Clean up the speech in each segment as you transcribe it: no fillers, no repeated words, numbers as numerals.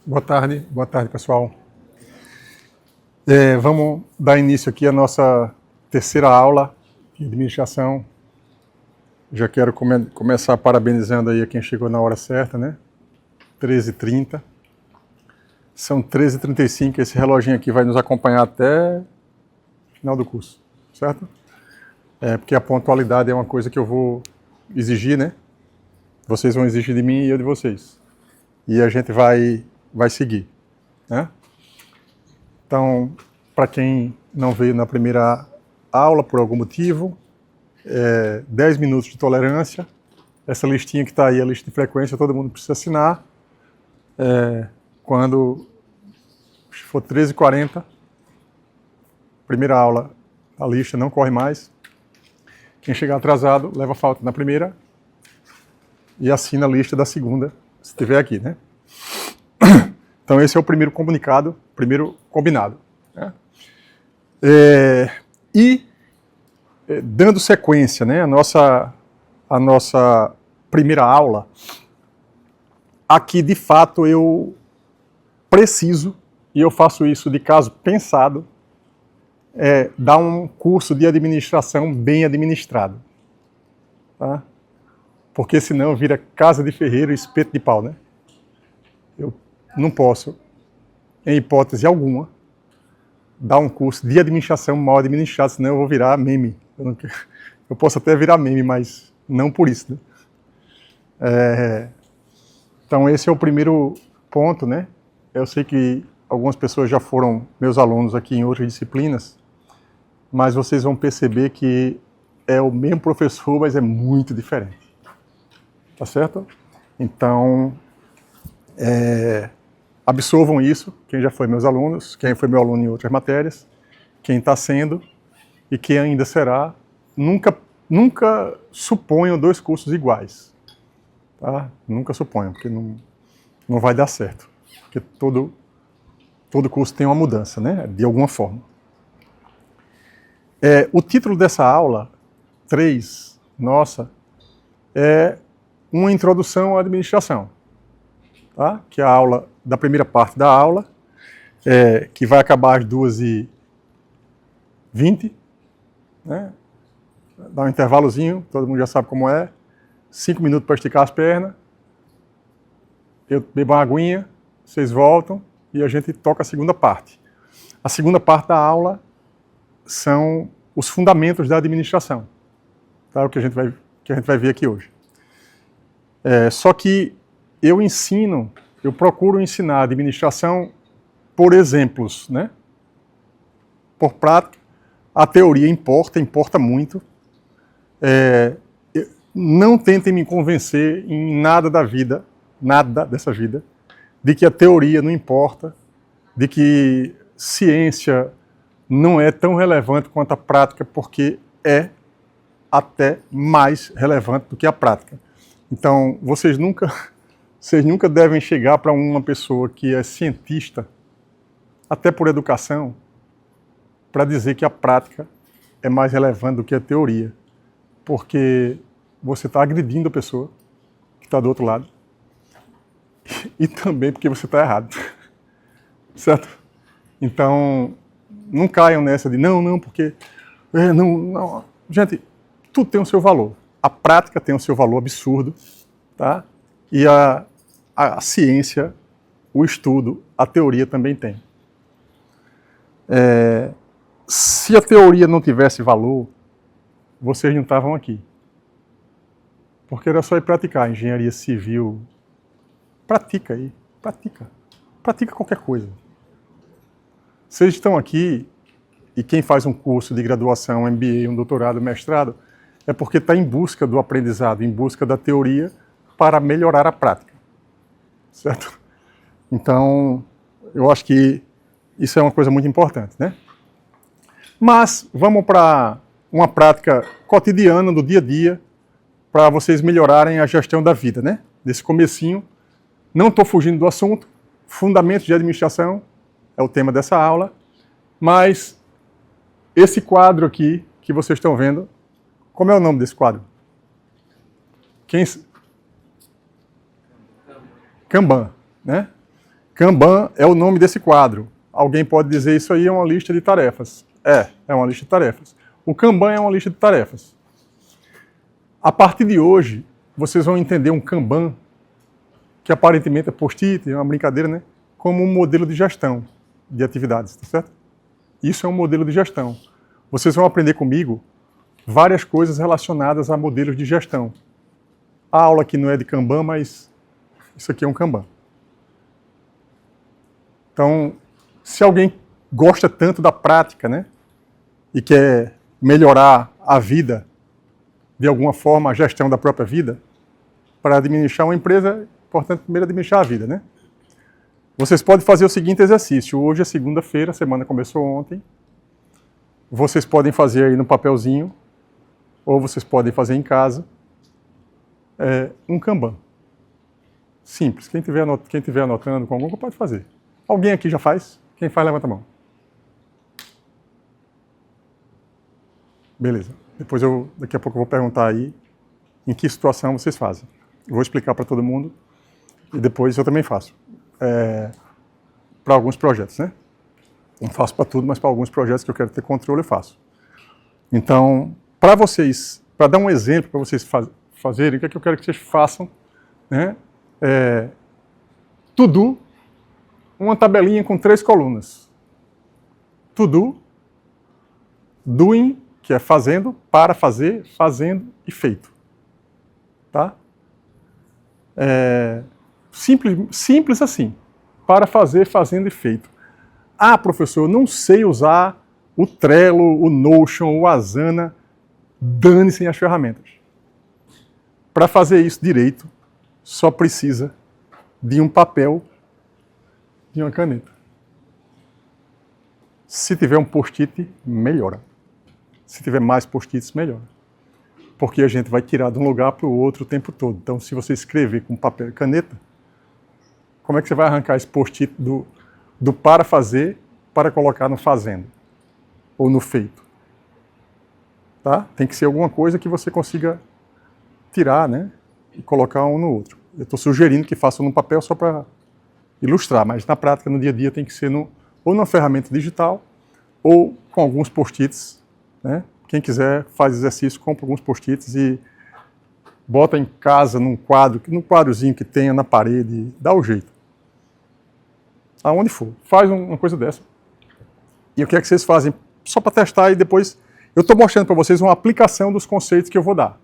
Boa tarde, pessoal. Vamos dar início aqui à nossa terceira aula de administração. Já quero começar parabenizando aí a quem chegou na hora certa, né? 13h30. São 13h35, esse reloginho aqui vai nos acompanhar até o final do curso, certo? Porque a pontualidade é uma coisa que eu vou exigir, né? Vocês vão exigir de mim e eu de vocês. E a gente vai seguir, né? Então, para quem não veio na primeira aula por algum motivo, 10 minutos de tolerância. Essa listinha que está aí, a lista de frequência, todo mundo precisa assinar. Quando for 13h40, primeira aula, a lista não corre mais. Quem chegar atrasado, leva falta na primeira e assina a lista da segunda, se estiver aqui, né? Então esse é o primeiro comunicado, primeiro combinado, né? Dando sequência, né, a nossa primeira aula, aqui de fato eu preciso, e eu faço isso de caso pensado, dar um curso de administração bem administrado, tá? Porque senão vira casa de ferreiro e espeto de pau, né? Eu não posso, em hipótese alguma, dar um curso de administração mal administrado, senão eu vou virar meme. Eu posso até virar meme, mas não por isso, né? Então esse é o primeiro ponto, né? Eu sei que algumas pessoas já foram meus alunos aqui em outras disciplinas, mas vocês vão perceber que é o mesmo professor, mas é muito diferente. Tá certo? Então, absorvam isso, quem já foi meus alunos, quem foi meu aluno em outras matérias, quem está sendo e quem ainda será. Nunca suponham dois cursos iguais. Tá? Nunca suponham, porque não vai dar certo. Porque todo curso tem uma mudança, né? De alguma forma. O título dessa aula, 3, nossa, é uma introdução à administração. Tá? Que é a aula da primeira parte da aula, que vai acabar às 2h20, né? Dá um intervalozinho, todo mundo já sabe como é, 5 minutos para esticar as pernas, eu bebo uma aguinha, vocês voltam e a gente toca a segunda parte. A segunda parte da aula são os fundamentos da administração, tá? O que a gente vai ver aqui hoje. Só que eu procuro ensinar a administração por exemplos, né? Por prática. A teoria importa muito. Não tentem me convencer em nada dessa vida, de que a teoria não importa, de que ciência não é tão relevante quanto a prática, porque é até mais relevante do que a prática. Então, vocês nunca devem chegar para uma pessoa que é cientista, até por educação, para dizer que a prática é mais relevante do que a teoria, porque você está agredindo a pessoa que está do outro lado e também porque você está errado, certo? Então, não caiam nessa de não, porque não. Gente, tudo tem o seu valor. A prática tem o seu valor absurdo, tá? E a ciência, o estudo, a teoria também tem. Se a teoria não tivesse valor, vocês não estavam aqui. Porque era só ir praticar engenharia civil. Pratica aí, pratica. Pratica qualquer coisa. Vocês estão aqui, e quem faz um curso de graduação, MBA, um doutorado, mestrado, é porque está em busca do aprendizado, em busca da teoria para melhorar a prática. Certo? Então, eu acho que isso é uma coisa muito importante, né? Mas vamos para uma prática cotidiana, do dia a dia, para vocês melhorarem a gestão da vida, né? Desse comecinho. Não estou fugindo do assunto. Fundamentos de administração é o tema dessa aula. Mas esse quadro aqui, que vocês estão vendo, como é o nome desse quadro? Kanban, né? Kanban é o nome desse quadro. Alguém pode dizer isso aí é uma lista de tarefas. É uma lista de tarefas. O Kanban é uma lista de tarefas. A partir de hoje, vocês vão entender um Kanban, que aparentemente é post-it, é uma brincadeira, né? Como um modelo de gestão de atividades, tá certo? Isso é um modelo de gestão. Vocês vão aprender comigo várias coisas relacionadas a modelos de gestão. A aula aqui não é de Kanban, mas isso aqui é um Kanban. Então, se alguém gosta tanto da prática, né, e quer melhorar a vida, de alguma forma, a gestão da própria vida, para administrar uma empresa, é importante primeiro administrar a vida, né? Vocês podem fazer o seguinte exercício. Hoje é segunda-feira, a semana começou ontem. Vocês podem fazer aí no papelzinho, ou vocês podem fazer em casa, um Kanban. Simples. Quem estiver anotando com algum, pode fazer. Alguém aqui já faz? Quem faz, levanta a mão. Beleza. Depois daqui a pouco eu vou perguntar aí em que situação vocês fazem. Eu vou explicar para todo mundo e depois eu também faço. Para alguns projetos, né? Não faço para tudo, mas para alguns projetos que eu quero ter controle, eu faço. Então, para dar um exemplo para vocês fazerem, o que é que eu quero que vocês façam, né? To do, uma tabelinha com 3 colunas. To do, doing, que é fazendo, para fazer, fazendo e feito. Tá? Simples assim. Para fazer, fazendo e feito. Ah, professor, eu não sei usar o Trello, o Notion, o Asana. Dane-se as ferramentas. Para fazer isso direito, só precisa de um papel e uma caneta. Se tiver um post-it, melhora. Se tiver mais post-its, melhora. Porque a gente vai tirar de um lugar para o outro o tempo todo. Então, se você escrever com papel e caneta, como é que você vai arrancar esse post-it do para fazer para colocar no fazendo? Ou no feito? Tá? Tem que ser alguma coisa que você consiga tirar, né? E colocar um no outro. Eu estou sugerindo que façam no papel só para ilustrar, mas na prática, no dia a dia, tem que ser ou numa ferramenta digital ou com alguns post-its, né? Quem quiser faz exercício, compra alguns post-its e bota em casa num quadrozinho que tenha na parede, dá o jeito. Aonde for, faz uma coisa dessa. E o que é que vocês fazem? Só para testar e depois eu estou mostrando para vocês uma aplicação dos conceitos que eu vou dar.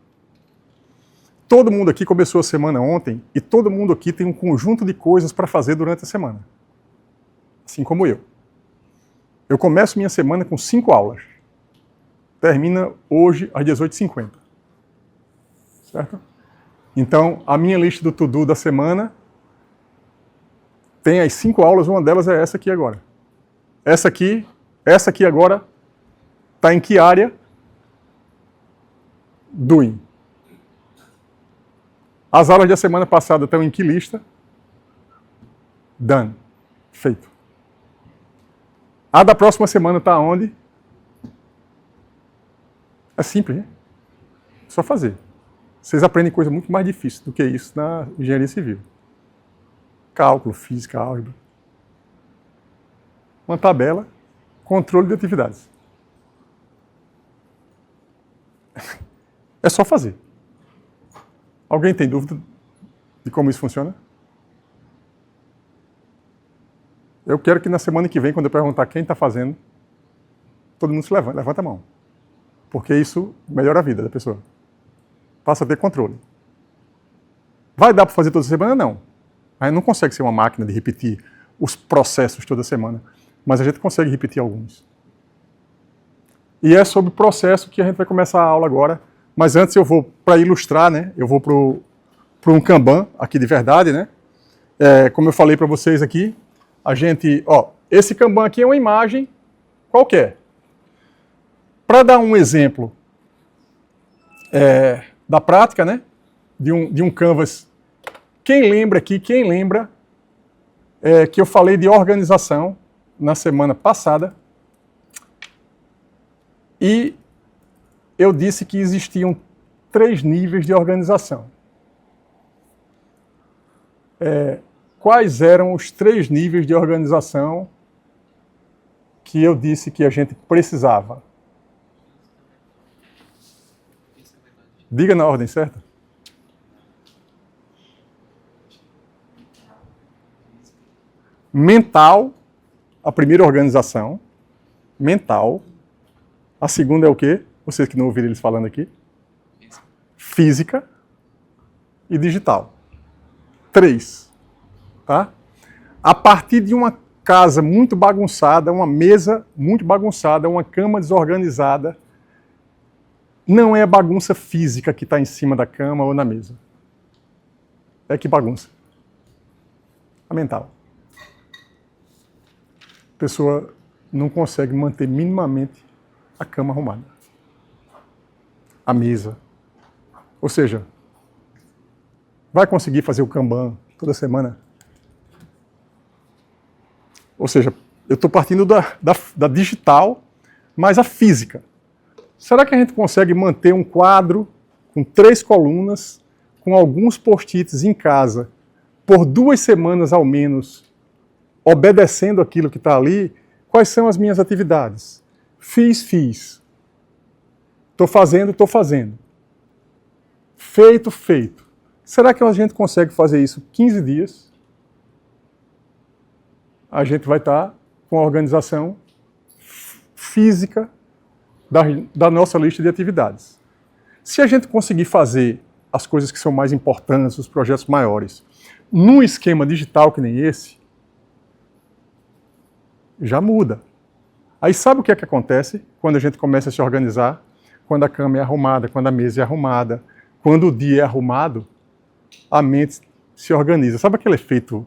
Todo mundo aqui começou a semana ontem e todo mundo aqui tem um conjunto de coisas para fazer durante a semana. Assim como eu. Eu começo minha semana com 5 aulas. Termina hoje às 18h50. Certo? Então, a minha lista do to-do da semana tem as 5 aulas, uma delas é essa aqui agora. Essa aqui agora está em que área? Doing. As aulas da semana passada estão em que lista? Done. Feito. A da próxima semana está onde? É simples, né? Só fazer. Vocês aprendem coisa muito mais difícil do que isso na engenharia civil. Cálculo, física, álgebra. Uma tabela, controle de atividades. É só fazer. Alguém tem dúvida de como isso funciona? Eu quero que na semana que vem, quando eu perguntar quem está fazendo, todo mundo se levanta a mão. Porque isso melhora a vida da pessoa. Passa a ter controle. Vai dar para fazer toda semana? Não. A gente não consegue ser uma máquina de repetir os processos toda semana. Mas a gente consegue repetir alguns. E é sobre o processo que a gente vai começar a aula agora. Mas antes eu vou, para ilustrar, né? Eu vou para um Kanban, aqui de verdade, né? Como eu falei para vocês aqui, esse Kanban aqui é uma imagem qualquer. Para dar um exemplo da prática, né? De um Canvas. Quem lembra que eu falei de organização na semana passada e eu disse que existiam 3 níveis de organização. quais eram os 3 níveis de organização que eu disse que a gente precisava. Diga na ordem certa. Mental, a primeira organização. Mental. A segunda é o quê? Vocês que não ouviram eles falando aqui. Física e digital. 3. Tá? A partir de uma casa muito bagunçada, uma mesa muito bagunçada, uma cama desorganizada, não é a bagunça física que está em cima da cama ou na mesa. É que bagunça. A mental. A pessoa não consegue manter minimamente a cama arrumada. A mesa. Ou seja, vai conseguir fazer o Kanban toda semana? Ou seja, eu estou partindo da digital, mas a física. Será que a gente consegue manter um quadro com 3 colunas, com alguns post-its em casa, por 2 semanas ao menos, obedecendo aquilo que está ali? Quais são as minhas atividades? Fiz. Estou fazendo. Feito. Será que a gente consegue fazer isso 15 dias? A gente vai estar com a organização física da nossa lista de atividades. Se a gente conseguir fazer as coisas que são mais importantes, os projetos maiores, num esquema digital que nem esse, já muda. Aí sabe o que é que acontece quando a gente começa a se organizar? Quando a cama é arrumada, quando a mesa é arrumada, quando o dia é arrumado, a mente se organiza. Sabe aquele efeito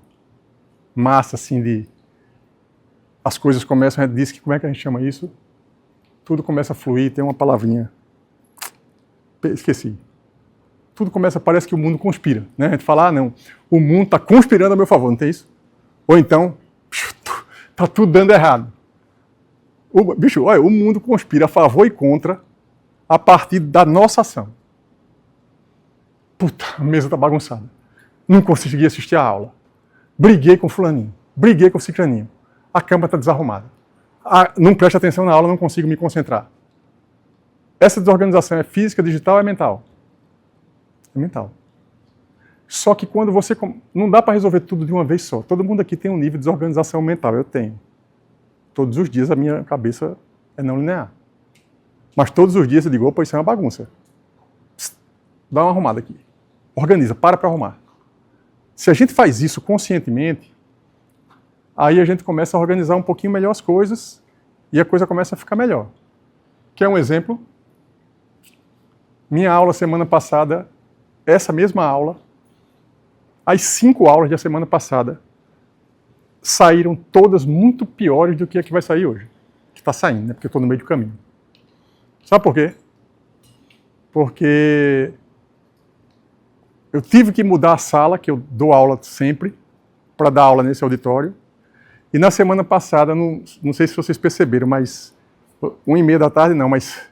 massa, assim, de... As coisas começam, a gente diz que, como é que a gente chama isso? Tudo começa a fluir, tem uma palavrinha. Esqueci. Tudo começa, parece que o mundo conspira, né? A gente fala, não, o mundo está conspirando a meu favor, não tem isso? Ou então, está tudo dando errado. Olha, o mundo conspira a favor e contra a partir da nossa ação. Puta, a mesa está bagunçada. Não consegui assistir a aula. Briguei com fulaninho. Briguei com ciclaninho. A cama está desarrumada. Não preste atenção na aula, não consigo me concentrar. Essa desorganização é física, digital ou é mental? É mental. Só que quando você... Não dá para resolver tudo de uma vez só. Todo mundo aqui tem um nível de desorganização mental. Eu tenho. Todos os dias a minha cabeça é não linear. Mas todos os dias eu digo, opa, isso é uma bagunça. Psst, dá uma arrumada aqui. Organiza, para arrumar. Se a gente faz isso conscientemente, aí a gente começa a organizar um pouquinho melhor as coisas e a coisa começa a ficar melhor. Quer um exemplo? Minha aula semana passada, essa mesma aula, as 5 aulas da semana passada, saíram todas muito piores do que a que vai sair hoje. Que está saindo, né? Porque eu estou no meio do caminho. Sabe por quê? Porque eu tive que mudar a sala, que eu dou aula sempre, para dar aula nesse auditório. E na semana passada, não sei se vocês perceberam, mas 1h30 da tarde não, mas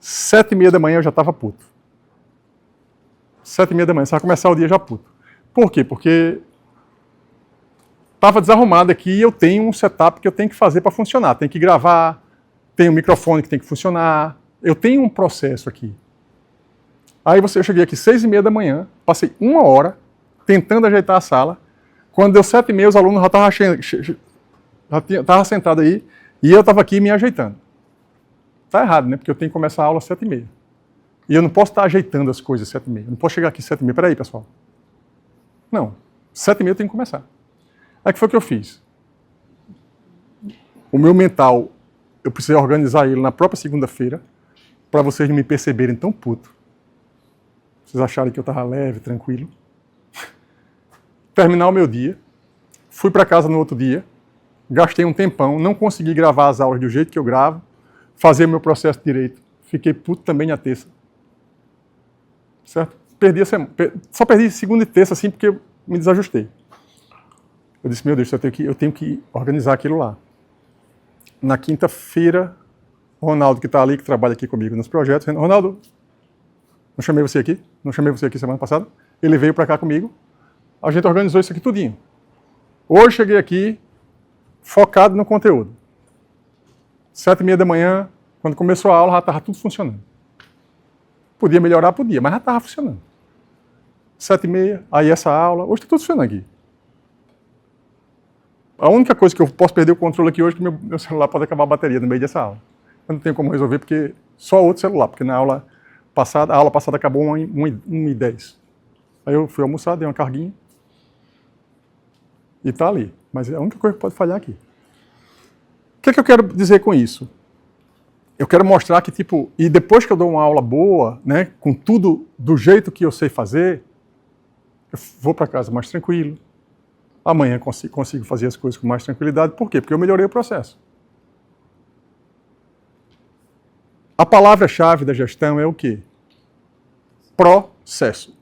7h30 da manhã eu já estava puto. 7h30 da manhã, você vai começar o dia já puto. Por quê? Porque estava desarrumado aqui e eu tenho um setup que eu tenho que fazer para funcionar. Tem que gravar, tem um microfone que tem que funcionar, eu tenho um processo aqui. Aí eu cheguei aqui 6h30 da manhã, passei 1 hora tentando ajeitar a sala. Quando deu 7h30, os alunos já estavam sentados aí e eu estava aqui me ajeitando. Está errado, né? Porque eu tenho que começar a aula às 7h30. E eu não posso estar ajeitando as coisas às 7h30. Eu não posso chegar aqui às 7h30. Peraí, pessoal. Não. 7h30 eu tenho que começar. Aí o que foi que eu fiz? O meu mental, eu precisei organizar ele na própria segunda-feira para vocês não me perceberem tão puto. Vocês acharem que eu estava leve, tranquilo. Terminar o meu dia. Fui para casa no outro dia. Gastei um tempão. Não consegui gravar as aulas do jeito que eu gravo. Fazer o meu processo direito. Fiquei puto também na terça. Certo? Só perdi segunda e terça assim porque eu me desajustei. Eu disse, meu Deus, eu tenho que organizar aquilo lá. Na quinta-feira, o Ronaldo, que está ali, que trabalha aqui comigo nos projetos, Ronaldo, não chamei você aqui? Não chamei você aqui semana passada? Ele veio para cá comigo, a gente organizou isso aqui tudinho. Hoje cheguei aqui focado no conteúdo. 7h30 da manhã, quando começou a aula, já estava tudo funcionando. Podia melhorar? Podia, mas já estava funcionando. 7h30, aí essa aula, hoje está tudo funcionando aqui. A única coisa que eu posso perder o controle aqui hoje é que meu celular pode acabar a bateria no meio dessa aula. Eu não tenho como resolver, porque só outro celular, porque na aula passada, a aula passada acabou 1h10. Aí eu fui almoçar, dei uma carguinha, e está ali. Mas é a única coisa que pode falhar aqui. O que é que eu quero dizer com isso? Eu quero mostrar que, tipo, e depois que eu dou uma aula boa, né, com tudo do jeito que eu sei fazer, eu vou para casa mais tranquilo. Amanhã consigo fazer as coisas com mais tranquilidade. Por quê? Porque eu melhorei o processo. A palavra-chave da gestão é o quê? Processo.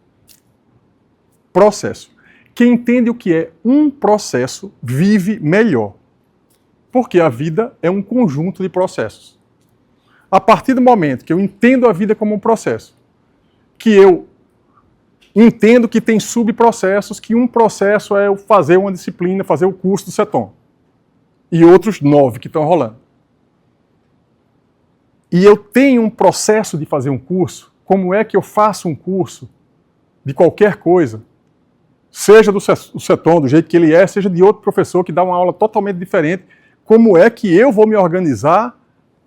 Processo. Quem entende o que é um processo vive melhor. Porque a vida é um conjunto de processos. A partir do momento que eu entendo a vida como um processo, que eu entendo que tem subprocessos, que um processo é eu fazer uma disciplina, fazer o curso do CETOM, e outros 9 que estão rolando. E eu tenho um processo de fazer um curso, como é que eu faço um curso de qualquer coisa, seja do CETOM, do jeito que ele é, seja de outro professor que dá uma aula totalmente diferente, como é que eu vou me organizar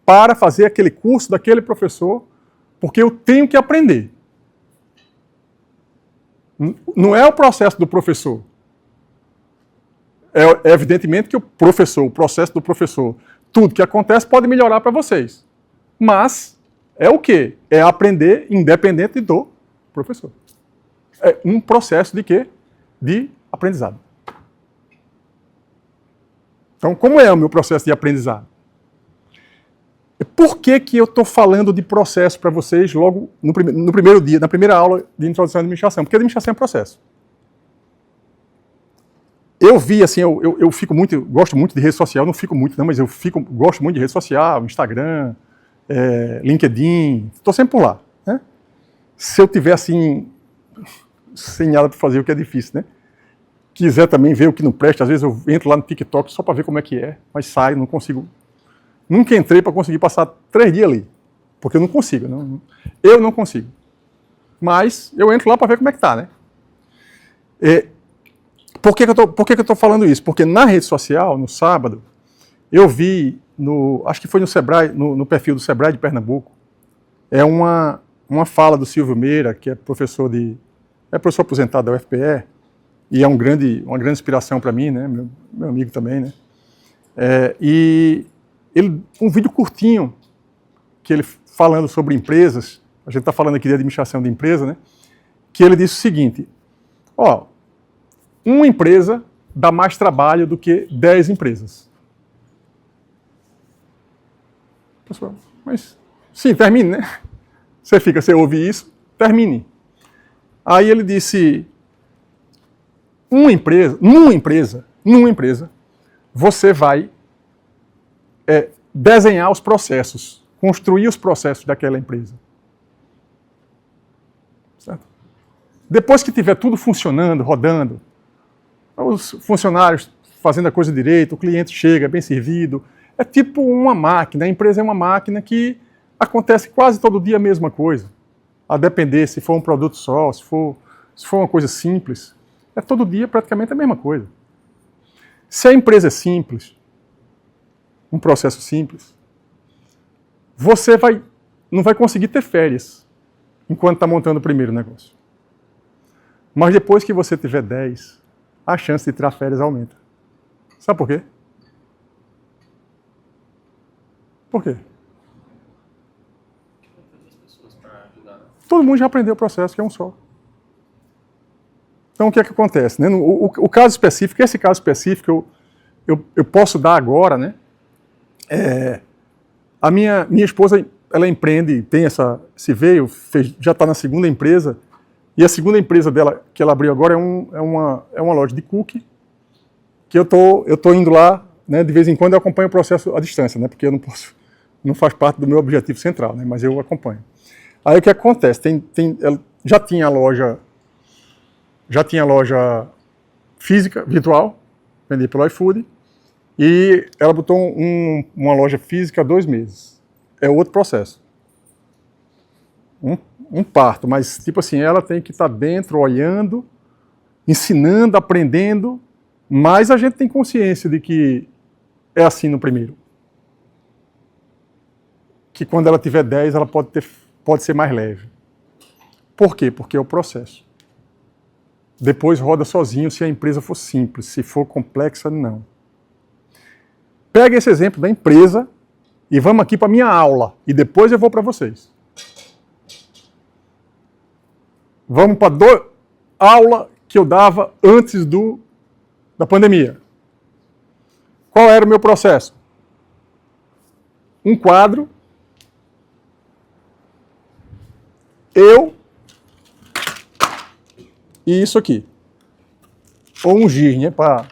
para fazer aquele curso daquele professor, porque eu tenho que aprender. Não é o processo do professor. É evidentemente que o processo do professor, tudo que acontece pode melhorar para vocês. Mas é o quê? É aprender independente do professor. É um processo de quê? De aprendizado. Então, como é o meu processo de aprendizado? Por que eu estou falando de processo para vocês logo no primeiro dia, na primeira aula de introdução à administração? Porque a administração é um processo. Eu vi, assim, eu gosto muito de rede social, não fico muito, não, mas gosto muito de rede social, Instagram, LinkedIn, estou sempre por lá. Né? Se eu tiver, assim, sem nada para fazer, o que é difícil, né? Quiser também ver o que não presta, às vezes eu entro lá no TikTok só para ver como é que é, mas saio, não consigo. Nunca entrei para conseguir passar 3 dias ali, porque eu não consigo. Eu não consigo. Mas eu entro lá para ver como é que está, né? Por que eu estou falando isso? Porque na rede social, no sábado, eu vi, acho que foi no Sebrae, no perfil do Sebrae de Pernambuco, uma fala do Silvio Meira, que é professor aposentado da UFPE, e é uma grande inspiração para mim, né? Meu amigo também, né? Um vídeo curtinho, que ele falando sobre empresas, a gente está falando aqui de administração de empresa, né? Que ele disse o seguinte, uma empresa dá mais trabalho do que 10 empresas. Pessoal, mas sim, termine, né? Você ouve isso, termine. Aí ele disse, numa empresa, você vai desenhar os processos, construir os processos daquela empresa. Certo? Depois que tiver tudo funcionando, rodando, os funcionários fazendo a coisa direito, o cliente chega bem servido, é tipo uma máquina, a empresa é uma máquina que acontece quase todo dia a mesma coisa, a depender se for um produto só, se for uma coisa simples, é todo dia praticamente a mesma coisa. Se a empresa é simples, um processo simples, você não vai conseguir ter férias enquanto está montando o primeiro negócio. Mas depois que você tiver 10, a chance de tirar férias aumenta. Sabe por quê? Por quê? Todo mundo já aprendeu o processo, que é um só. Então, o que é que acontece? Né? O caso específico, esse caso específico, eu posso dar agora, né? A minha esposa, ela empreende, tem esse veio, já está na segunda empresa, e a segunda empresa dela, que ela abriu agora, é uma loja de cookie, que eu tô indo lá, né, de vez em quando eu acompanho o processo à distância, né, porque eu não faz parte do meu objetivo central, né, mas eu acompanho. Aí o que acontece? Ela já tinha loja física, virtual, vendi pelo iFood, e ela botou uma loja física há 2 meses. É outro processo. Um parto, mas tipo assim, ela tem que estar dentro, olhando, ensinando, aprendendo, mas a gente tem consciência de que é assim no primeiro. Que quando ela tiver 10, ela pode ser mais leve. Por quê? Porque é o processo. Depois roda sozinho se a empresa for simples, se for complexa, não. Pega esse exemplo da empresa e vamos aqui para a minha aula, e depois eu vou para vocês. Vamos para a aula que eu dava antes da pandemia. Qual era o meu processo? Um quadro, eu e isso aqui. Ou um giz, né, para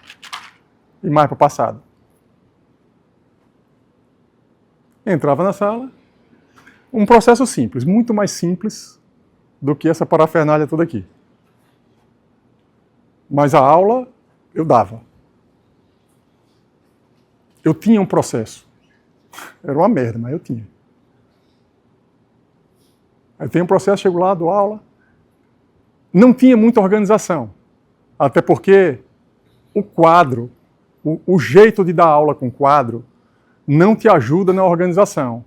ir mais para o passado. Entrava na sala, um processo simples, muito mais simples do que essa parafernália toda aqui. Mas a aula eu dava. Eu tinha um processo. Era uma merda, mas eu tinha. Aí tem um processo, chego lá, dou aula. Não tinha muita organização. Até porque o quadro, o jeito de dar aula com quadro, não te ajuda na organização.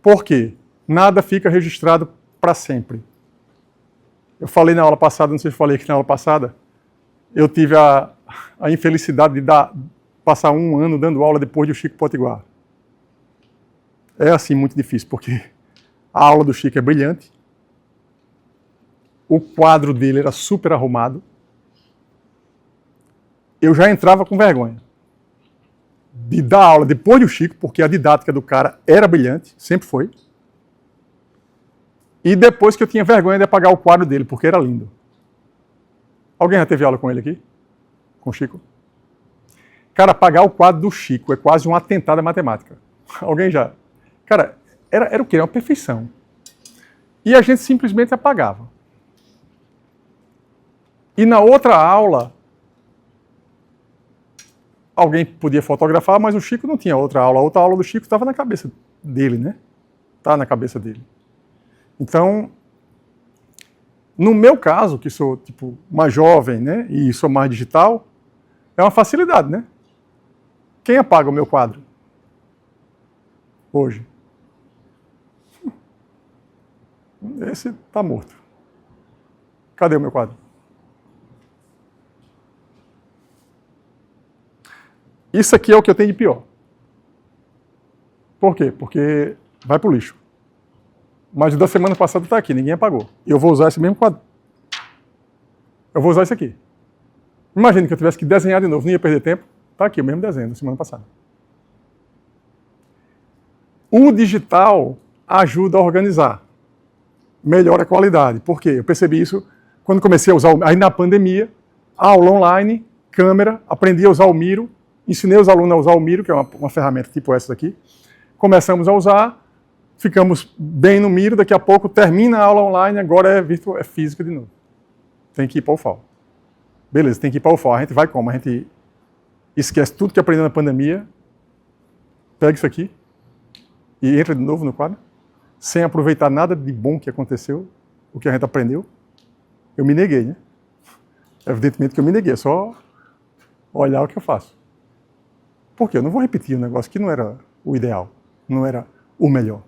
Por quê? Nada fica registrado para sempre. Eu falei na aula passada, não sei se falei aqui na aula passada, eu tive a infelicidade de passar 1 ano dando aula depois do Chico Potiguar. É assim muito difícil, porque a aula do Chico é brilhante, o quadro dele era super arrumado, eu já entrava com vergonha de dar aula depois do Chico, porque a didática do cara era brilhante, sempre foi, e depois que eu tinha vergonha de apagar o quadro dele, porque era lindo. Alguém já teve aula com ele aqui? Com o Chico? Cara, apagar o quadro do Chico é quase um atentado à matemática. Alguém já? Cara, era o quê? Era uma perfeição. E a gente simplesmente apagava. E na outra aula, alguém podia fotografar, mas o Chico não tinha outra aula. A outra aula do Chico estava na cabeça dele, né? Está na cabeça dele. Então, no meu caso, que sou tipo mais jovem, né, e sou mais digital, é uma facilidade, né? Quem apaga o meu quadro hoje? Esse está morto. Cadê o meu quadro? Isso aqui é o que eu tenho de pior. Por quê? Porque vai para o lixo. Mas o da semana passada está aqui, ninguém apagou. E eu vou usar esse mesmo quadro. Eu vou usar esse aqui. Imagina que eu tivesse que desenhar de novo, não ia perder tempo. Está aqui o mesmo desenho da semana passada. O digital ajuda a organizar. Melhora a qualidade. Por quê? Eu percebi isso quando comecei a usar, aí na pandemia, aula online, câmera, aprendi a usar o Miro, ensinei os alunos a usar o Miro, que é uma ferramenta tipo essa daqui. Começamos a usar, ficamos bem no Miro, daqui a pouco termina a aula online, agora é física de novo. Tem que ir para o UFAL. Beleza, tem que ir para o UFAL. A gente vai como? A gente esquece tudo que aprendeu na pandemia, pega isso aqui e entra de novo no quadro, sem aproveitar nada de bom que aconteceu, o que a gente aprendeu. Eu me neguei, né? Evidentemente que eu me neguei, é só olhar o que eu faço. Por quê? Eu não vou repetir um negócio que não era o ideal, não era o melhor.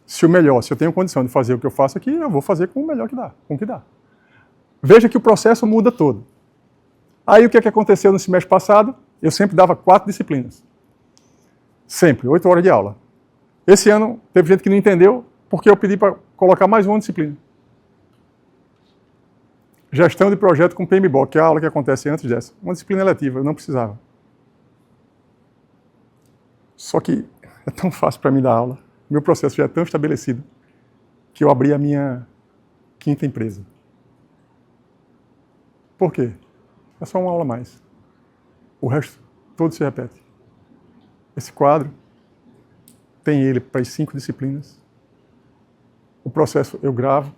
Se eu tenho condição de fazer o que eu faço aqui, eu vou fazer com o melhor que dá, com o que dá. Veja que o processo muda todo. Aí o que aconteceu no semestre passado? Eu sempre dava 4 disciplinas. Sempre, 8 horas de aula. Esse ano teve gente que não entendeu, porque eu pedi para colocar mais uma disciplina. Gestão de projeto com PMBOK, que é a aula que acontece antes dessa. Uma disciplina eletiva, eu não precisava. Só que é tão fácil para mim dar aula, meu processo já é tão estabelecido, que eu abri a minha 5ª empresa. Por quê? É só uma aula a mais. O resto todo se repete. Esse quadro tem ele para as 5 disciplinas. O processo eu gravo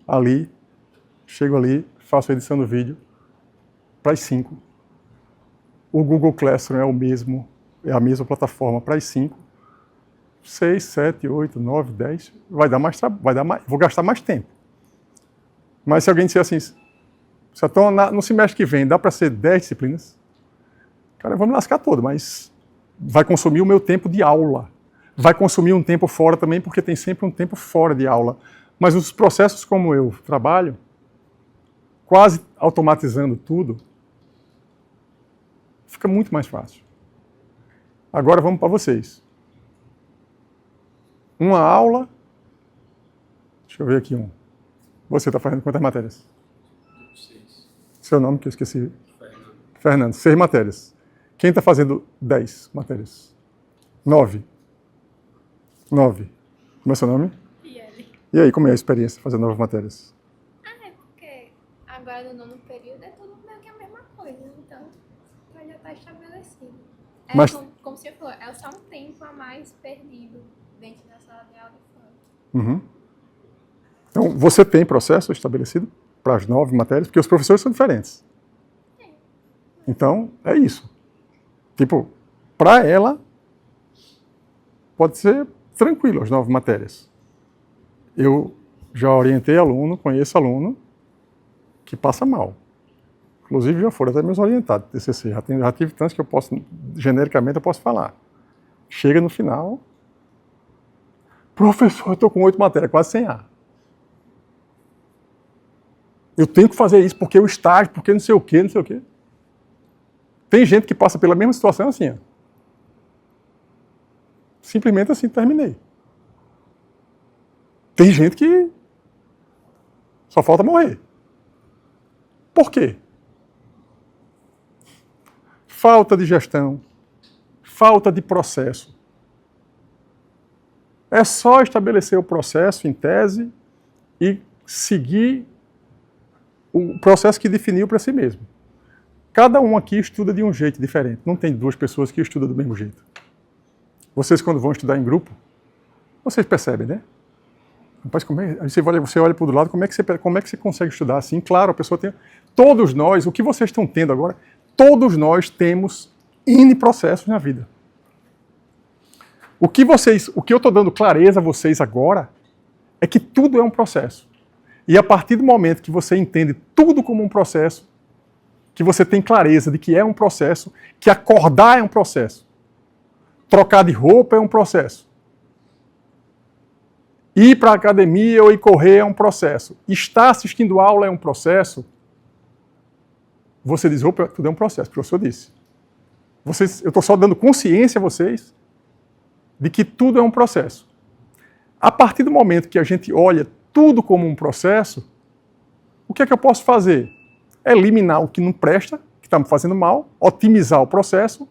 ali, chego ali, faço a edição do vídeo para as 5. O Google Classroom é o mesmo, é a mesma plataforma para as 5, 6, 7, 8, 9, 10. Vai dar mais, vou gastar mais tempo. Mas se alguém disser assim, no semestre que vem dá para ser 10 disciplinas, cara, eu vou me lascar todo, mas vai consumir o meu tempo de aula. Vai consumir um tempo fora também, porque tem sempre um tempo fora de aula. Mas os processos como eu trabalho, quase automatizando tudo, fica muito mais fácil. Agora vamos para vocês. Uma aula, deixa eu ver aqui um. Você está fazendo quantas matérias? 6. Seu nome que eu esqueci. Fernando. 6 matérias. Quem está fazendo 10 matérias? 9. 9. Como é seu nome? Piele. E aí, como é a experiência fazendo 9 matérias? É porque agora no nono período é tudo meio que a mesma coisa, então já está estabelecido. É Mas... como você falou, é só um tempo a mais perdido dentro da sala de aula e fora. Uhum. Então, você tem processo estabelecido para as 9 matérias? Porque os professores são diferentes. Então, é isso. Tipo, para ela, pode ser tranquilo as 9 matérias. Eu já orientei aluno, conheço aluno que passa mal. Inclusive já foram até meus orientados de TCC. Já tive tantos que eu posso, genericamente, eu posso falar. Chega no final, professor, eu estou com 8 matérias, quase sem ar. Eu tenho que fazer isso porque o estágio, porque não sei o quê, não sei o quê. Tem gente que passa pela mesma situação assim, ó. Simplesmente assim, terminei. Tem gente que só falta morrer. Por quê? Falta de gestão, falta de processo. É só estabelecer o processo em tese e seguir o processo que definiu para si mesmo. Cada um aqui estuda de um jeito diferente. Não tem 2 pessoas que estudam do mesmo jeito. Vocês, quando vão estudar em grupo, vocês percebem, né? Rapaz, você olha para o outro lado, como é que você consegue estudar assim? Claro, a pessoa tem... Todos nós, o que vocês estão tendo agora, todos nós temos N processos na vida. O que eu estou dando clareza a vocês agora é que tudo é um processo. E a partir do momento que você entende tudo como um processo, que você tem clareza de que é um processo, que acordar é um processo, trocar de roupa é um processo, ir para a academia ou ir correr é um processo, estar assistindo aula é um processo, você diz, opa, tudo é um processo, o professor disse. Eu estou só dando consciência a vocês de que tudo é um processo. A partir do momento que a gente olha tudo como um processo, o que é que eu posso fazer? Eliminar o que não presta, que está me fazendo mal, otimizar o processo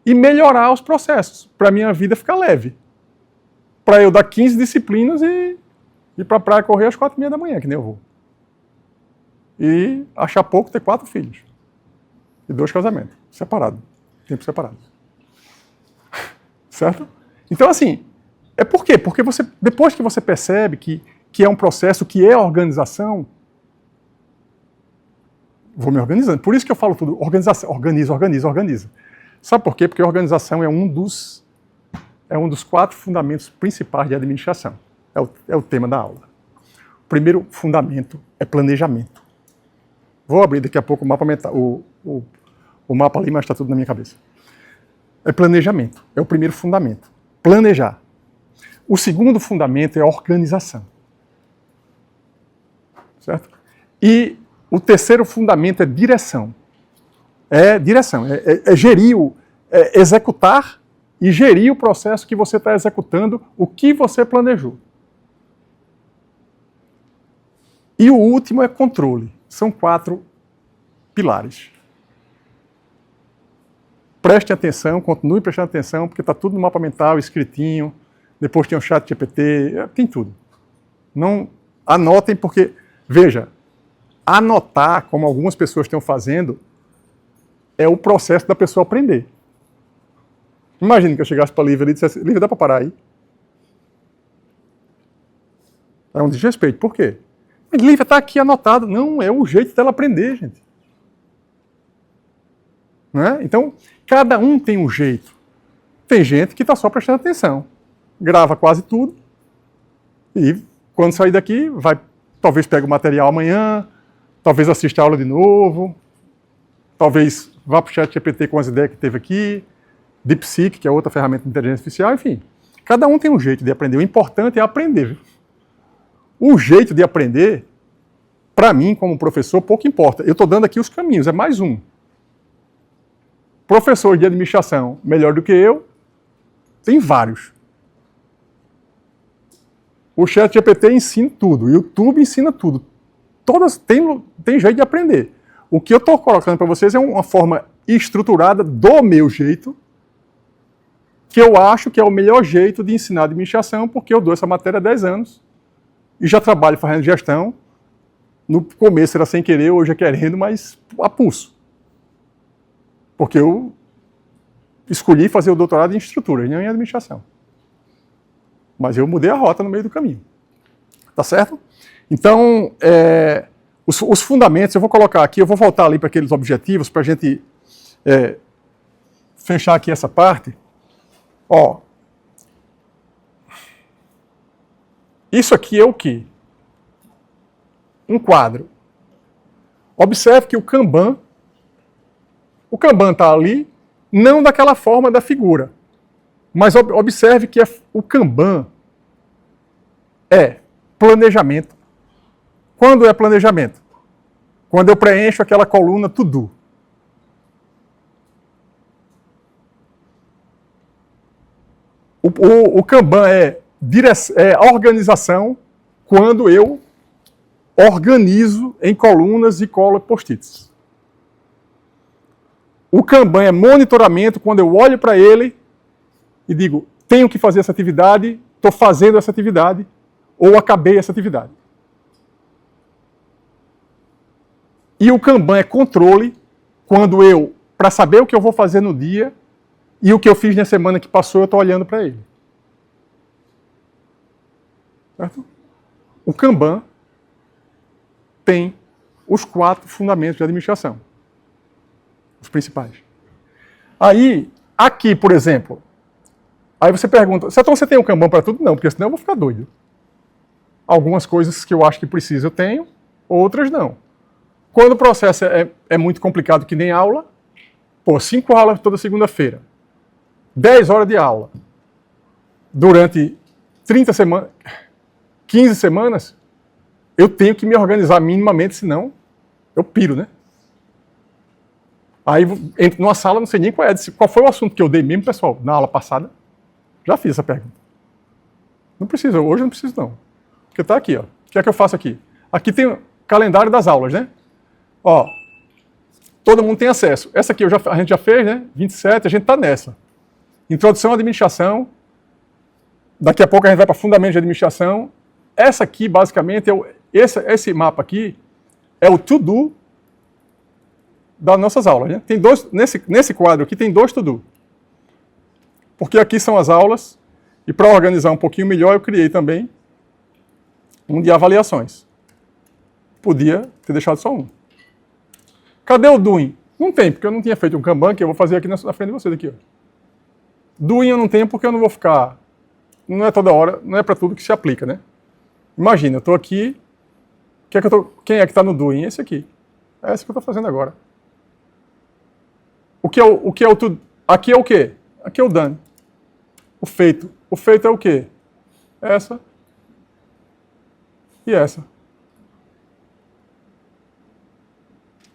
e melhorar os processos, para a minha vida ficar leve. Para eu dar 15 disciplinas e ir para a praia correr às 4h30 da manhã, que nem eu vou. E achar pouco ter 4 filhos. E 2 casamentos, separados, tempo separado. Certo? Então, assim, é por quê? Porque depois que você percebe que é um processo, que é organização, vou me organizando. Por isso que eu falo tudo, organização, organiza. Sabe por quê? Porque a organização é um dos 4 fundamentos principais de administração. É o tema da aula. O primeiro fundamento é planejamento. Vou abrir daqui a pouco o mapa mental, o mapa ali, mas está tudo na minha cabeça. É planejamento. É o primeiro fundamento. Planejar. O segundo fundamento é organização. Certo? E o terceiro fundamento é direção. É gerir, executar e gerir o processo que você está executando, o que você planejou. E o último é controle. São 4 pilares. Prestem atenção, continue prestando atenção, porque está tudo no mapa mental, escritinho, depois tem o chat GPT, tem tudo. Não anotem, porque, veja, anotar, como algumas pessoas estão fazendo, é o processo da pessoa aprender. Imagine que eu chegasse para a Lívia e dissesse, Lívia, dá para parar aí? É um desrespeito. Por quê? Lívia, está aqui anotado. Não, é o jeito dela aprender, gente. Né? Então, cada um tem um jeito. Tem gente que está só prestando atenção, grava quase tudo, e quando sair daqui, talvez pegue o material amanhã, talvez assista a aula de novo, talvez vá para o ChatGPT com as ideias que teve aqui, DeepSeek, que é outra ferramenta de inteligência artificial, enfim. Cada um tem um jeito de aprender. O importante é aprender. Viu? O jeito de aprender, para mim, como professor, pouco importa. Eu estou dando aqui os caminhos, é mais um. Professor de administração melhor do que eu, tem vários. O ChatGPT ensina tudo, o YouTube ensina tudo. Todas tem jeito de aprender. O que eu estou colocando para vocês é uma forma estruturada do meu jeito, que eu acho que é o melhor jeito de ensinar administração, porque eu dou essa matéria há 10 anos e já trabalho fazendo gestão. No começo era sem querer, hoje é querendo, mas a pulso. Porque eu escolhi fazer o doutorado em estrutura, não em administração. Mas eu mudei a rota no meio do caminho. Tá certo? Então, os fundamentos, eu vou colocar aqui, eu vou voltar ali para aqueles objetivos, para a gente fechar aqui essa parte. Ó, isso aqui é o quê? Um quadro. Observe que o Kanban está ali, não daquela forma da figura. Mas observe que o Kanban é planejamento. Quando é planejamento? Quando eu preencho aquela coluna to-do. O Kanban é organização quando eu organizo em colunas e colo post-its. O Kanban é monitoramento quando eu olho para ele e digo, tenho que fazer essa atividade, estou fazendo essa atividade, ou acabei essa atividade. E o Kanban é controle, quando eu, para saber o que eu vou fazer no dia, e o que eu fiz na semana que passou, eu estou olhando para ele. Certo? O Kanban tem os 4 fundamentos de administração. Os principais. Aí, aqui, por exemplo, aí você pergunta, então você tem um Kanban para tudo? Não, porque senão eu vou ficar doido. Algumas coisas que eu acho que preciso eu tenho, outras não. Quando o processo é muito complicado, que nem aula, 5 aulas toda segunda-feira, 10 horas de aula, durante 30 semanas, 15 semanas, eu tenho que me organizar minimamente, senão eu piro, né? Aí entro numa sala, não sei nem qual foi o assunto que eu dei mesmo, pessoal, na aula passada. Já fiz essa pergunta. Não precisa, hoje não preciso não. Porque está aqui, ó. O que é que eu faço aqui? Aqui tem o calendário das aulas, né? Ó, todo mundo tem acesso. Essa aqui a gente já fez, né? 27, a gente está nessa. Introdução à administração. Daqui a pouco a gente vai para fundamentos de administração. Essa aqui, basicamente, esse mapa aqui é o to-do das nossas aulas, né? Tem nesse quadro aqui tem 2 to-do. Porque aqui são as aulas, e para organizar um pouquinho melhor, eu criei também um de avaliações. Podia ter deixado só um. Cadê o doing? Não tem, porque eu não tinha feito um Kanban, que eu vou fazer aqui na frente de vocês. Aqui, ó. Doing eu não tenho, porque eu não vou ficar... Não é toda hora, não é para tudo que se aplica, né? Imagina, eu estou aqui... Quem é que está no doing? Esse aqui. É esse que eu estou fazendo agora. O que é o tudo? Aqui é o quê? Aqui é o done. O feito. O feito é o quê? Essa. E essa.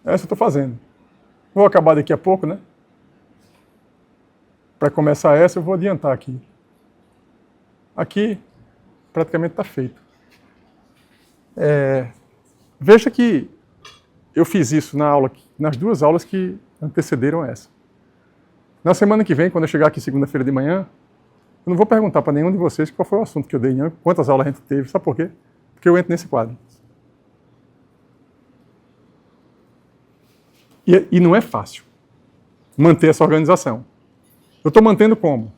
Essa eu estou fazendo. Vou acabar daqui a pouco, né? Para começar essa, eu vou adiantar aqui. Aqui, praticamente está feito. Veja que eu fiz isso nas 2 aulas que antecederam essa. Na semana que vem, quando eu chegar aqui segunda-feira de manhã, eu não vou perguntar para nenhum de vocês qual foi o assunto que eu dei, quantas aulas a gente teve, sabe por quê? Porque eu entro nesse quadro. E não é fácil manter essa organização. Eu estou mantendo como?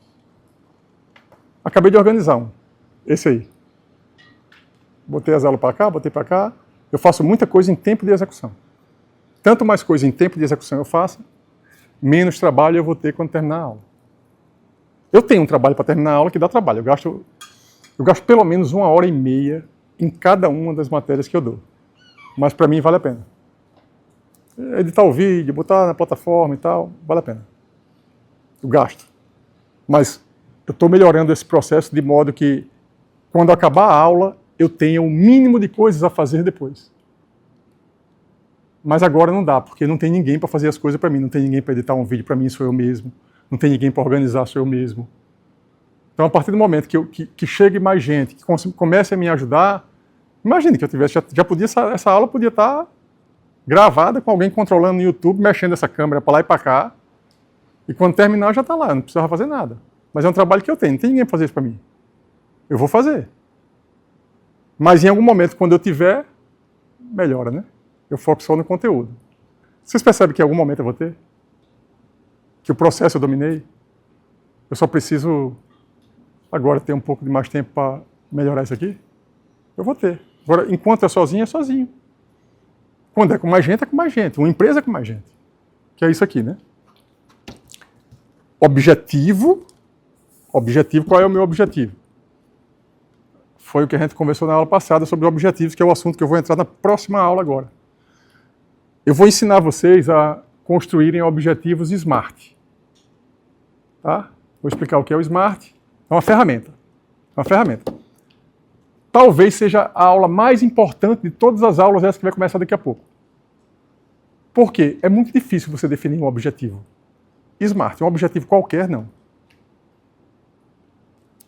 Acabei de organizar um. Esse aí. Botei as aulas para cá, botei para cá. Eu faço muita coisa em tempo de execução. Tanto mais coisa em tempo de execução eu faço, menos trabalho eu vou ter quando terminar a aula. Eu tenho um trabalho para terminar a aula que dá trabalho. Eu gasto pelo menos 1h30 em cada uma das matérias que eu dou. Mas para mim vale a pena. Editar o vídeo, botar na plataforma e tal, vale a pena. Eu gasto. Mas eu estou melhorando esse processo de modo que, quando acabar a aula, eu tenha o mínimo de coisas a fazer depois. Mas agora não dá, porque não tem ninguém para fazer as coisas para mim, não tem ninguém para editar um vídeo para mim, sou eu mesmo, não tem ninguém para organizar, sou eu mesmo. Então, a partir do momento que chegue mais gente, que comece a me ajudar, imagine que eu tivesse, já podia, essa aula podia estar gravada com alguém controlando no YouTube, mexendo essa câmera para lá e para cá, e quando terminar já está lá, não precisava fazer nada. Mas é um trabalho que eu tenho, não tem ninguém para fazer isso para mim. Eu vou fazer. Mas em algum momento, quando eu tiver, melhora, né? Eu foco só no conteúdo. Vocês percebem que em algum momento eu vou ter? Que o processo eu dominei? Eu só preciso agora ter um pouco de mais tempo para melhorar isso aqui? Eu vou ter. Agora, enquanto é sozinho, é sozinho. Quando é com mais gente, é com mais gente. Uma empresa é com mais gente. Que é isso aqui, né? Objetivo. Objetivo, qual é o meu objetivo? Foi o que a gente conversou na aula passada sobre objetivos, que é o assunto que eu vou entrar na próxima aula agora. Eu vou ensinar vocês a construírem objetivos SMART. Tá? Vou explicar o que é o SMART. É uma ferramenta. É uma ferramenta. Talvez seja a aula mais importante de todas as aulas, essa que vai começar daqui a pouco. Por quê? É muito difícil você definir um objetivo. SMART, um objetivo qualquer, não.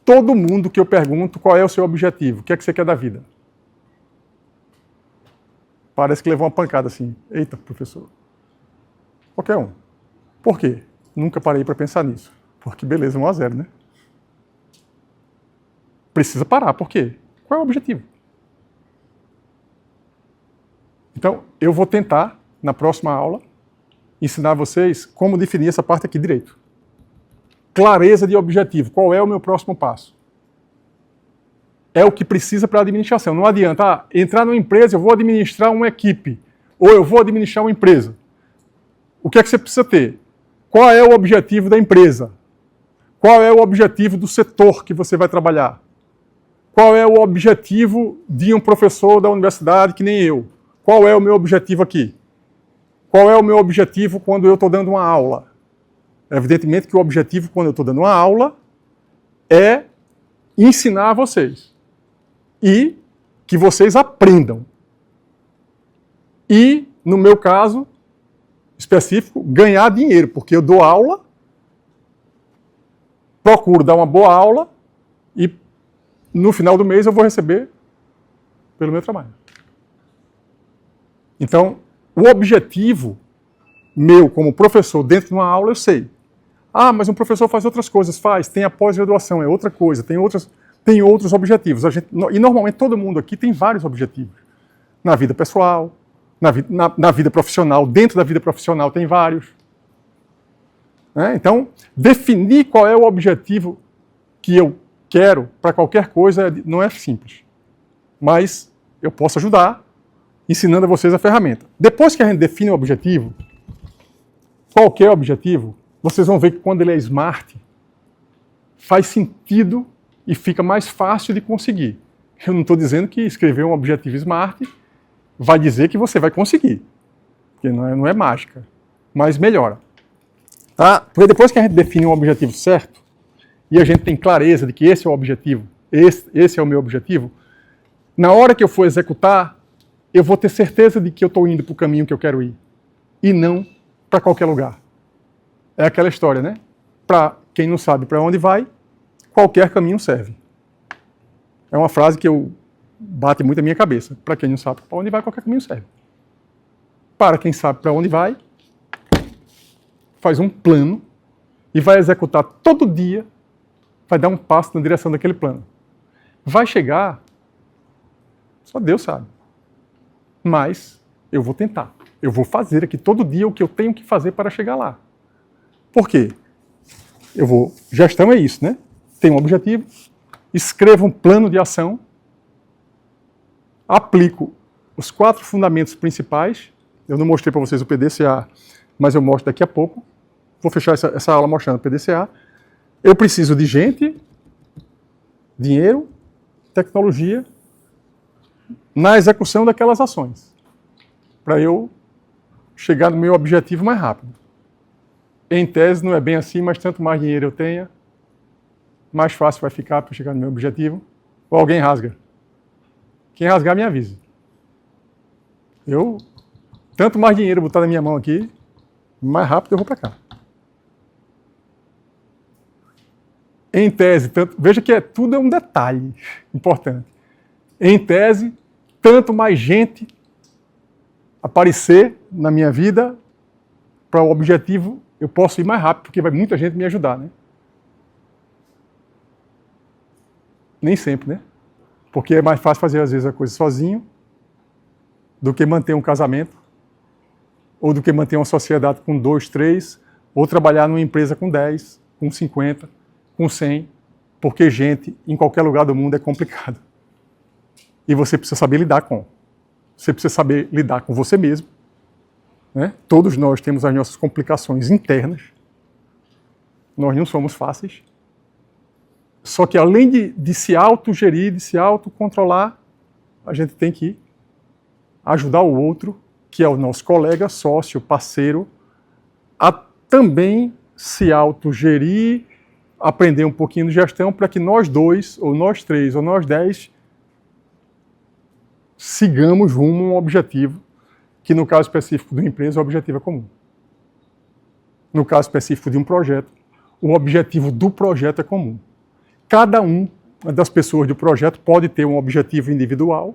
Todo mundo que eu pergunto qual é o seu objetivo, o que é que você quer da vida? Parece que levou uma pancada assim. Eita, professor. Qualquer um. Por quê? Nunca parei para pensar nisso. Porque beleza, 1-0, né? Precisa parar. Por quê? Qual é o objetivo? Então, eu vou tentar, na próxima aula, ensinar vocês como definir essa parte aqui direito. Clareza de objetivo. Qual é o meu próximo passo? É o que precisa para a administração. Não adianta entrar numa empresa, eu vou administrar uma equipe, ou eu vou administrar uma empresa. O que é que você precisa ter? Qual é o objetivo da empresa? Qual é o objetivo do setor que você vai trabalhar? Qual é o objetivo de um professor da universidade que nem eu? Qual é o meu objetivo aqui? Qual é o meu objetivo quando eu estou dando uma aula? Evidentemente que o objetivo quando eu estou dando uma aula é ensinar a vocês. E que vocês aprendam. E, no meu caso específico, ganhar dinheiro, porque eu dou aula, procuro dar uma boa aula e no final do mês eu vou receber pelo meu trabalho. Então, o objetivo meu como professor dentro de uma aula, eu sei. Ah, mas um professor faz outras coisas. Faz, tem a pós-graduação, é outra coisa, tem outros objetivos. E normalmente todo mundo aqui tem vários objetivos. Na vida pessoal, na vida profissional, dentro da vida profissional tem vários. Então, definir qual é o objetivo que eu quero para qualquer coisa não é simples. Mas eu posso ajudar ensinando a vocês a ferramenta. Depois que a gente define o objetivo, qualquer objetivo, vocês vão ver que quando ele é SMART, faz sentido e fica mais fácil de conseguir. Eu não estou dizendo que escrever um objetivo SMART vai dizer que você vai conseguir, porque não é mágica, mas melhora. Tá? Porque depois que a gente define um objetivo certo, e a gente tem clareza de que esse é o objetivo, esse é o meu objetivo, na hora que eu for executar, eu vou ter certeza de que eu estou indo para o caminho que eu quero ir, e não para qualquer lugar. É aquela história, né? Para quem não sabe para onde vai, qualquer caminho serve. É uma frase que eu bate muito na minha cabeça. Para quem não sabe para onde vai, qualquer caminho serve. Para quem sabe para onde vai, faz um plano e vai executar todo dia, vai dar um passo na direção daquele plano. Vai chegar, só Deus sabe. Mas eu vou tentar. Eu vou fazer aqui todo dia o que eu tenho que fazer para chegar lá. Por quê? Gestão é isso, né? Tem um objetivo, escrevo um plano de ação, aplico os 4 fundamentos principais. Eu não mostrei para vocês o PDCA, mas eu mostro daqui a pouco. vou fechar essa aula mostrando o PDCA. Eu preciso de gente, dinheiro, tecnologia, na execução daquelas ações, para eu chegar no meu objetivo mais rápido. Em tese, não é bem assim, mas tanto mais dinheiro eu tenha, mais fácil vai ficar para chegar no meu objetivo. Ou alguém rasga. Quem rasgar, me avise. Tanto mais dinheiro botar na minha mão aqui, mais rápido eu vou para cá. Em tese, veja que tudo é um detalhe importante. Em tese, tanto mais gente aparecer na minha vida para o objetivo, eu posso ir mais rápido, porque vai muita gente me ajudar, né? Nem sempre, né? Porque é mais fácil fazer, às vezes, a coisa sozinho do que manter um casamento, ou do que manter uma sociedade com 2, 3, ou trabalhar numa empresa com 10, com 50, com 100, porque gente em qualquer lugar do mundo é complicado. E você precisa saber lidar com. Você precisa saber lidar com você mesmo. Né? Todos nós temos as nossas complicações internas. Nós não somos fáceis. Só que além de se autogerir, de se autocontrolar, a gente tem que ajudar o outro, que é o nosso colega, sócio, parceiro, a também se autogerir, aprender um pouquinho de gestão para que nós 2, ou nós 3, ou nós 10 sigamos rumo a um objetivo, que no caso específico de uma empresa, o objetivo é comum. No caso específico de um projeto, o objetivo do projeto é comum. Cada uma das pessoas do projeto pode ter um objetivo individual,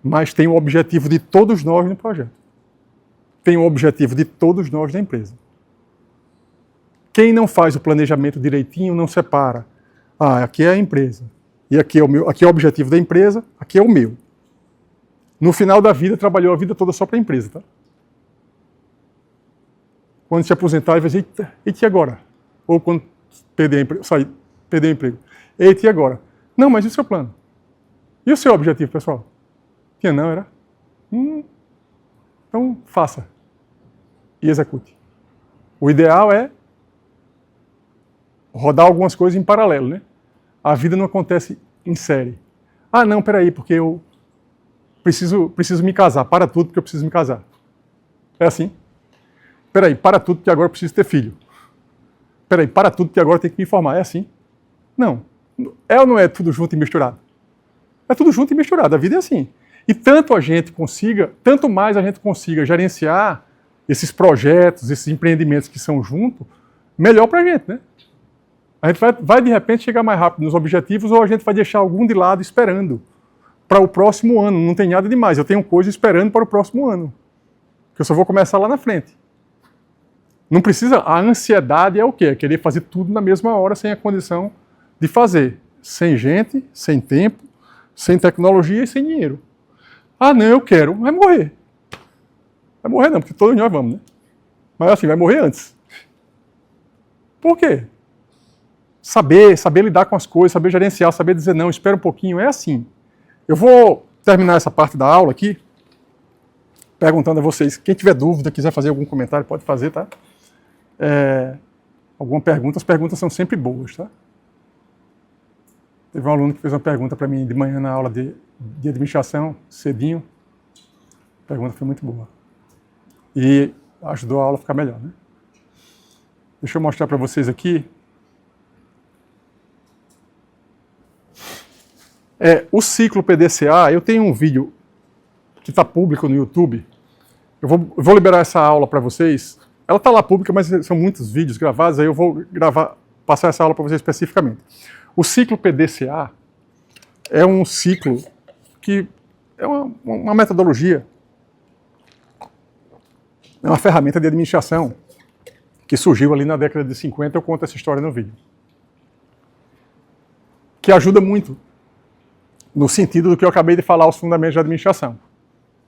mas tem o objetivo de todos nós no projeto. Tem o objetivo de todos nós na empresa. Quem não faz o planejamento direitinho não separa. Aqui é a empresa. E aqui é o objetivo da empresa, aqui é o meu. No final da vida, trabalhou a vida toda só para a empresa, tá? Quando se aposentar, ele vai dizer, eita, e agora? Ou quando perder o emprego. Eita, e agora? Não, mas e o seu plano? E o seu objetivo, pessoal? Tinha não, era? Então, faça. E execute. O ideal é rodar algumas coisas em paralelo, né? A vida não acontece em série. Não, peraí, porque eu preciso me casar. Para tudo, porque eu preciso me casar. É assim? Peraí, para tudo, porque agora eu preciso ter filho. Peraí, para tudo, porque agora eu tenho que me formar. É assim? Não. É ou não é tudo junto e misturado? É tudo junto e misturado. A vida é assim. E tanto mais a gente consiga gerenciar esses projetos, esses empreendimentos que são juntos, melhor para a gente, né? A gente vai de repente chegar mais rápido nos objetivos ou a gente vai deixar algum de lado esperando para o próximo ano. Não tem nada demais. Eu tenho coisa esperando para o próximo ano. Que eu só vou começar lá na frente. Não precisa... A ansiedade é o quê? É querer fazer tudo na mesma hora sem a condição de fazer. Sem gente, sem tempo, sem tecnologia e sem dinheiro. Não, eu quero. Vai morrer. Vai morrer não, porque todos nós vamos, né? Mas assim, vai morrer antes. Por quê? Saber lidar com as coisas, saber gerenciar, saber dizer não, espera um pouquinho, é assim. Eu vou terminar essa parte da aula aqui, perguntando a vocês, quem tiver dúvida, quiser fazer algum comentário, pode fazer, tá? Alguma pergunta, as perguntas são sempre boas, tá? Teve um aluno que fez uma pergunta para mim de manhã na aula de administração, cedinho. A pergunta foi muito boa. E ajudou a aula a ficar melhor, né? Deixa eu mostrar para vocês aqui. O ciclo PDCA, eu tenho um vídeo que está público no YouTube. Eu vou liberar essa aula para vocês. Ela está lá pública, mas são muitos vídeos gravados, aí eu vou passar essa aula para vocês especificamente. O ciclo PDCA é um ciclo que é uma metodologia, é uma ferramenta de administração que surgiu ali na década de 50, eu conto essa história no vídeo. Que ajuda muito no sentido do que eu acabei de falar, os fundamentos da administração.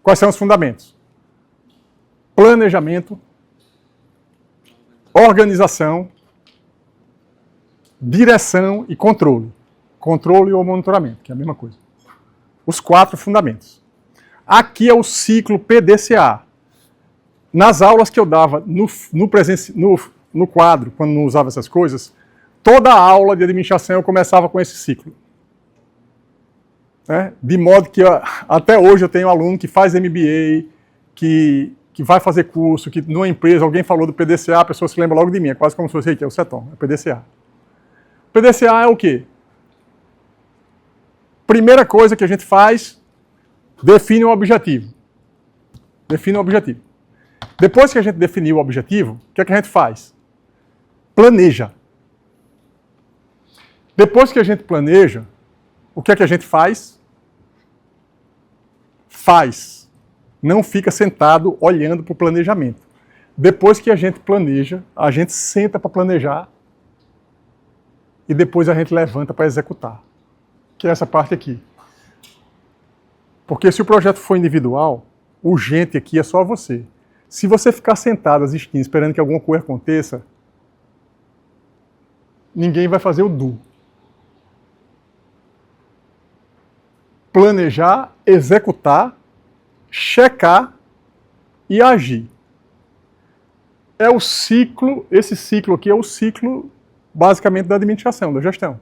Quais são os fundamentos? Planejamento, organização, direção e controle. Controle ou monitoramento, que é a mesma coisa. Os 4 fundamentos. Aqui é o ciclo PDCA. Nas aulas que eu dava no quadro, quando não usava essas coisas, toda a aula de administração eu começava com esse ciclo. Né? De modo que até hoje eu tenho aluno que faz MBA, que vai fazer curso, que numa empresa alguém falou do PDCA, a pessoa se lembra logo de mim, é quase como se fosse, que é o CETOM, é o PDCA. O PDCA é o quê? Primeira coisa que a gente faz, define um objetivo. Define um objetivo. Depois que a gente definiu o objetivo, o que é que a gente faz? Planeja. Depois que a gente planeja, o que é que a gente faz? Faz. Não fica sentado olhando para o planejamento. Depois que a gente planeja, a gente senta para planejar e depois a gente levanta para executar. Que é essa parte aqui. Porque se o projeto for individual, o gente aqui é só você. Se você ficar sentado às esquinas esperando que alguma coisa aconteça, ninguém vai fazer o do. Planejar, executar, checar e agir. É o ciclo, esse ciclo aqui é o ciclo basicamente da administração, da gestão.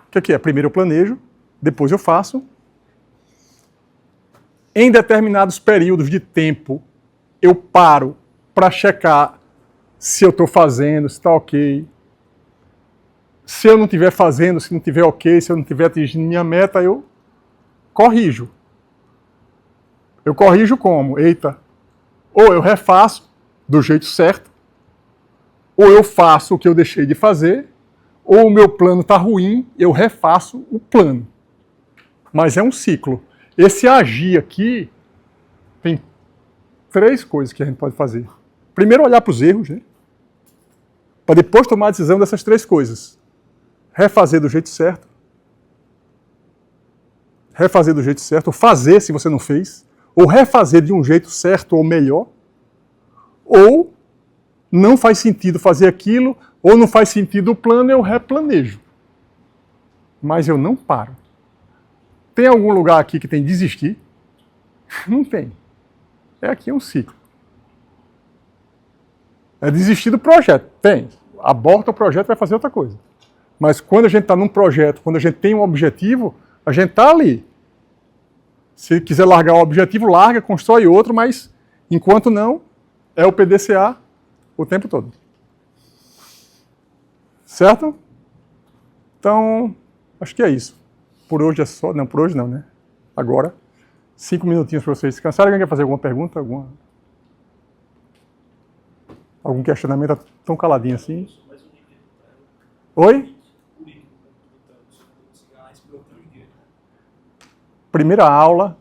O que é? Primeiro eu planejo, depois eu faço. Em determinados períodos de tempo, eu paro para checar se eu estou fazendo, se está ok. Se eu não estiver fazendo, se não estiver ok, se eu não estiver atingindo minha meta, eu corrijo. Eu corrijo como? Eita, ou eu refaço do jeito certo, ou eu faço o que eu deixei de fazer, ou o meu plano está ruim, eu refaço o plano. Mas é um ciclo. Esse agir aqui tem 3 coisas que a gente pode fazer. Primeiro, olhar para os erros, né? Para depois tomar a decisão dessas 3 coisas. Refazer do jeito certo. Refazer do jeito certo, ou fazer se você não fez, ou refazer de um jeito certo ou melhor, ou não faz sentido fazer aquilo, ou não faz sentido o plano, eu replanejo. Mas eu não paro. Tem algum lugar aqui que tem desistir? Não tem. É aqui um ciclo. É desistir do projeto? Tem. Aborta o projeto e vai fazer outra coisa. Mas quando a gente está num projeto, quando a gente tem um objetivo, a gente está ali. Se quiser largar o objetivo, larga, constrói outro, mas enquanto não, é o PDCA o tempo todo. Certo? Então, acho que é isso. Por hoje é só. Não, por hoje não, né? Agora, 5 minutinhos para vocês descansarem. Alguém quer fazer alguma pergunta? Algum questionamento? Está tão caladinho assim. Oi? Primeira aula,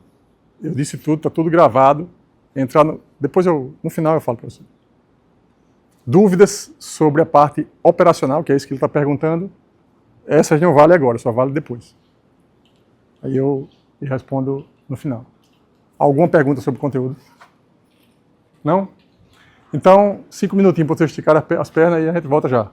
eu disse tudo, está tudo gravado. Depois no final eu falo para você. Dúvidas sobre a parte operacional, que é isso que ele está perguntando, essas não vale agora, só vale depois. Aí eu respondo no final. Alguma pergunta sobre o conteúdo? Não? Então, 5 minutinhos para você esticar as pernas e a gente volta já.